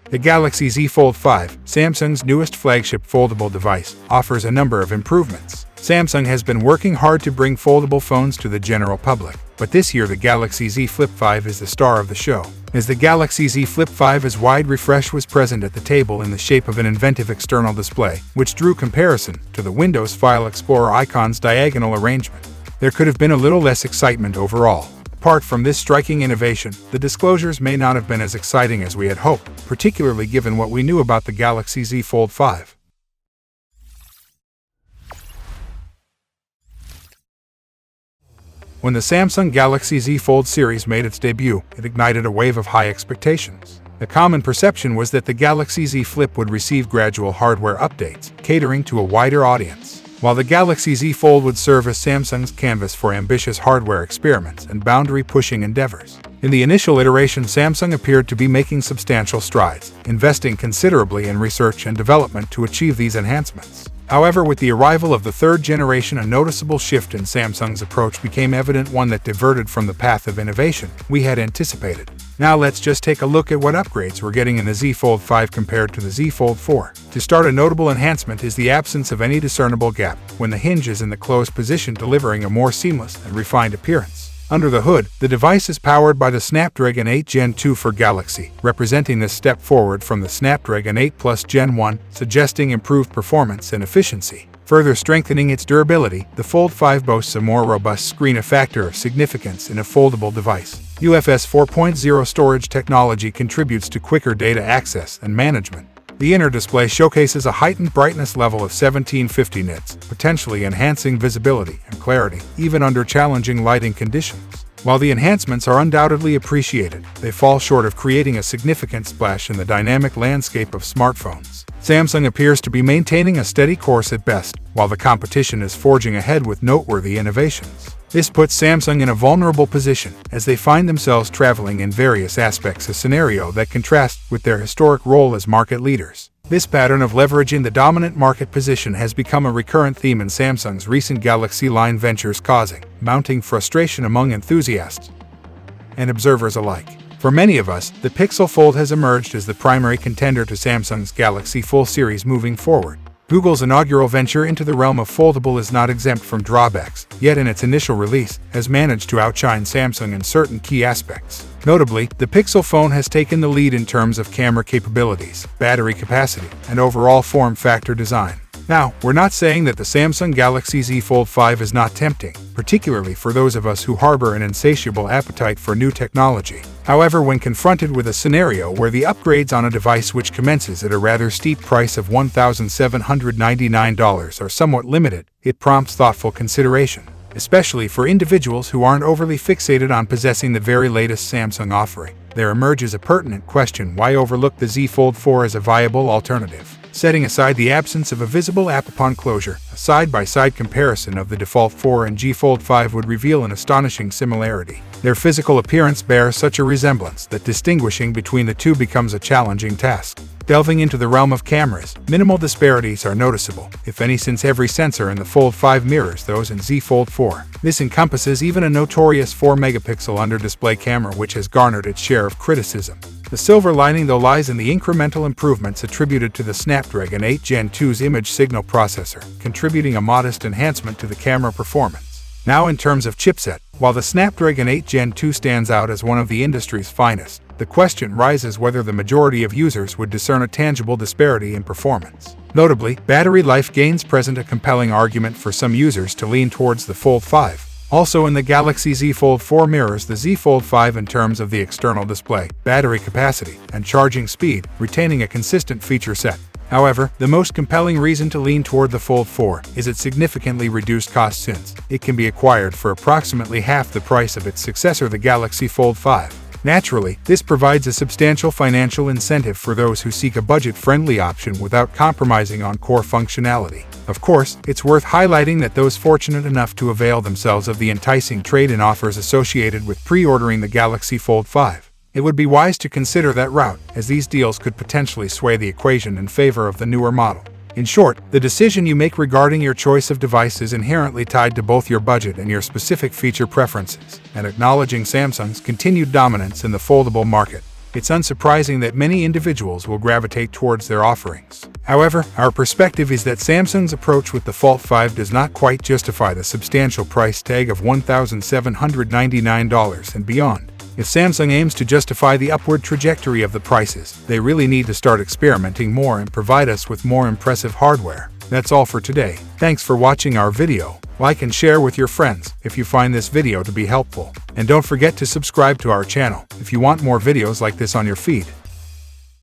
The Galaxy Z Fold 5, Samsung's newest flagship foldable device, offers a number of improvements. Samsung has been working hard to bring foldable phones to the general public, but this year the Galaxy Z Flip 5 is the star of the show. As the Galaxy Z Flip 5's wide refresh was present at the table in the shape of an inventive external display, which drew comparison to the Windows File Explorer icon's diagonal arrangement. There could have been a little less excitement overall. Apart from this striking innovation, the disclosures may not have been as exciting as we had hoped, particularly given what we knew about the Galaxy Z Fold 5. When the Samsung Galaxy Z Fold series made its debut, it ignited a wave of high expectations. The common perception was that the Galaxy Z Flip would receive gradual hardware updates, catering to a wider audience, while the Galaxy Z Fold would serve as Samsung's canvas for ambitious hardware experiments and boundary-pushing endeavors. In the initial iteration, Samsung appeared to be making substantial strides, investing considerably in research and development to achieve these enhancements. However, with the arrival of the third generation, a noticeable shift in Samsung's approach became evident, one that diverted from the path of innovation we had anticipated. Now let's just take a look at what upgrades we're getting in the Z Fold 5 compared to the Z Fold 4. To start, a notable enhancement is the absence of any discernible gap when the hinge is in the closed position, delivering a more seamless and refined appearance. Under the hood, the device is powered by the Snapdragon 8 Gen 2 for Galaxy, representing this step forward from the Snapdragon 8 Plus Gen 1, suggesting improved performance and efficiency. Further strengthening its durability, the Fold 5 boasts a more robust screen, a factor of significance in a foldable device. UFS 4.0 storage technology contributes to quicker data access and management. The inner display showcases a heightened brightness level of 1750 nits, potentially enhancing visibility and clarity, even under challenging lighting conditions. While the enhancements are undoubtedly appreciated, they fall short of creating a significant splash in the dynamic landscape of smartphones. Samsung appears to be maintaining a steady course at best, while the competition is forging ahead with noteworthy innovations. This puts Samsung in a vulnerable position, as they find themselves traveling in various aspects, a scenario that contrasts with their historic role as market leaders. This pattern of leveraging the dominant market position has become a recurrent theme in Samsung's recent Galaxy line ventures, causing mounting frustration among enthusiasts and observers alike. For many of us, the Pixel Fold has emerged as the primary contender to Samsung's Galaxy Fold series moving forward. Google's inaugural venture into the realm of foldable is not exempt from drawbacks, yet in its initial release, has managed to outshine Samsung in certain key aspects. Notably, the Pixel phone has taken the lead in terms of camera capabilities, battery capacity, and overall form factor design. Now, we're not saying that the Samsung Galaxy Z Fold 5 is not tempting, particularly for those of us who harbor an insatiable appetite for new technology. However, when confronted with a scenario where the upgrades on a device which commences at a rather steep price of $1,799 are somewhat limited, it prompts thoughtful consideration, especially for individuals who aren't overly fixated on possessing the very latest Samsung offering. There emerges a pertinent question: why overlook the Z Fold 4 as a viable alternative? Setting aside the absence of a visible app upon closure, a side-by-side comparison of the default 4 and G Fold 5 would reveal an astonishing similarity. Their physical appearance bears such a resemblance that distinguishing between the two becomes a challenging task. Delving into the realm of cameras, minimal disparities are noticeable, if any, since every sensor in the Fold 5 mirrors those in Z Fold 4. This encompasses even a notorious 4-megapixel under-display camera, which has garnered its share of criticism. The silver lining, though, lies in the incremental improvements attributed to the Snapdragon 8 Gen 2's image signal processor, contributing a modest enhancement to the camera performance. Now, in terms of chipset, while the Snapdragon 8 Gen 2 stands out as one of the industry's finest, the question rises whether the majority of users would discern a tangible disparity in performance. Notably, battery life gains present a compelling argument for some users to lean towards the Fold 5. Also in the Galaxy Z Fold 4 mirrors the Z Fold 5 in terms of the external display, battery capacity, and charging speed, retaining a consistent feature set. However, the most compelling reason to lean toward the Fold 4 is its significantly reduced cost, since it can be acquired for approximately half the price of its successor, the Galaxy Fold 5. Naturally, this provides a substantial financial incentive for those who seek a budget-friendly option without compromising on core functionality. Of course, it's worth highlighting that those fortunate enough to avail themselves of the enticing trade-in offers associated with pre-ordering the Galaxy Fold 5, it would be wise to consider that route, as these deals could potentially sway the equation in favor of the newer model. In short, the decision you make regarding your choice of device is inherently tied to both your budget and your specific feature preferences, and acknowledging Samsung's continued dominance in the foldable market, it's unsurprising that many individuals will gravitate towards their offerings. However, our perspective is that Samsung's approach with the Fold 5 does not quite justify the substantial price tag of $1,799 and beyond. If Samsung aims to justify the upward trajectory of the prices, they really need to start experimenting more and provide us with more impressive hardware. That's all for today. Thanks for watching our video. Like and share with your friends if you find this video to be helpful. And don't forget to subscribe to our channel if you want more videos like this on your feed.